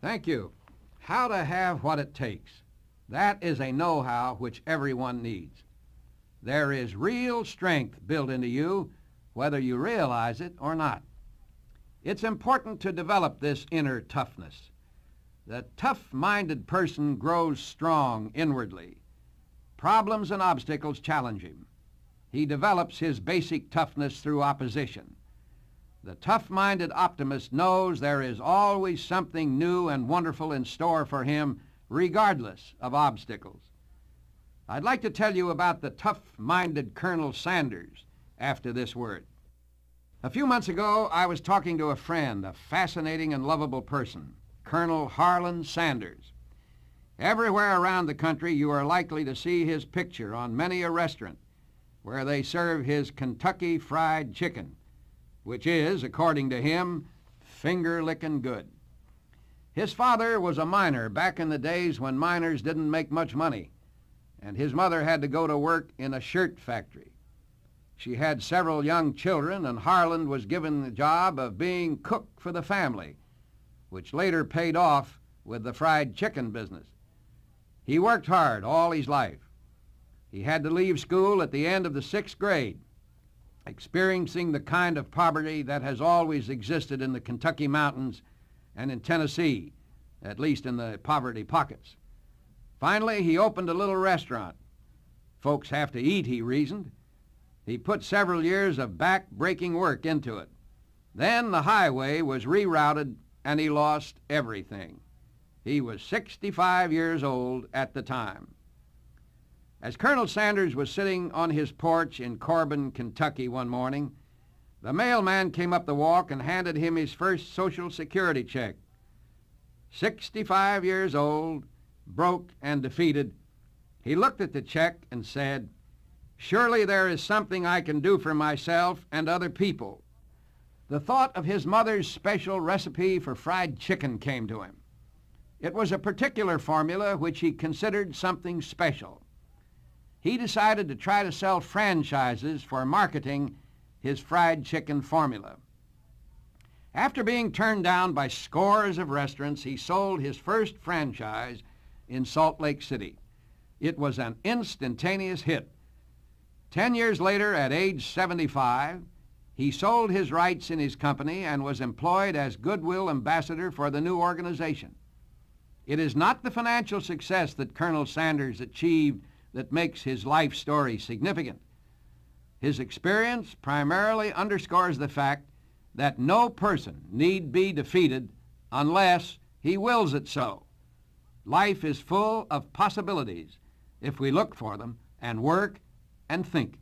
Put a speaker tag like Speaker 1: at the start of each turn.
Speaker 1: Thank you. How to have what it takes. That is a know-how which everyone needs. There is real strength built into you, whether you realize it or not. It's important to develop this inner toughness. The tough-minded person grows strong inwardly. Problems and obstacles challenge him. He develops his basic toughness through opposition. The tough-minded optimist knows there is always something new and wonderful in store for him, regardless of obstacles. I'd like to tell you about the tough-minded Colonel Sanders after this word. A few months ago, I was talking to a friend, a fascinating and lovable person, Colonel Harlan Sanders. Everywhere around the country, you are likely to see his picture on many a restaurant where they serve his Kentucky Fried Chicken, which is, according to him, finger-licking good. His father was a miner back in the days when miners didn't make much money, and his mother had to go to work in a shirt factory. She had several young children, and Harlan was given the job of being cook for the family, which later paid off with the fried chicken business. He worked hard all his life. He had to leave school at the end of the 6th grade, experiencing the kind of poverty that has always existed in the Kentucky mountains and in Tennessee, at least in the poverty pockets. Finally, he opened a little restaurant. Folks have to eat, he reasoned. He put several years of back-breaking work into it. Then the highway was rerouted and he lost everything. He was 65 years old at the time. As Colonel Sanders was sitting on his porch in Corbin, Kentucky one morning, the mailman came up the walk and handed him his first Social Security check. 65 years old, broke and defeated, he looked at the check and said, "Surely there is something I can do for myself and other people." The thought of his mother's special recipe for fried chicken came to him. It was a particular formula which he considered something special. He decided to try to sell franchises for marketing his fried chicken formula. After being turned down by scores of restaurants, he sold his first franchise in Salt Lake City. It was an instantaneous hit. 10 years later, at age 75, he sold his rights in his company and was employed as goodwill ambassador for the new organization. It is not the financial success that Colonel Sanders achieved that makes his life story significant. His experience primarily underscores the fact that no person need be defeated unless he wills it so. Life is full of possibilities if we look for them and work and think.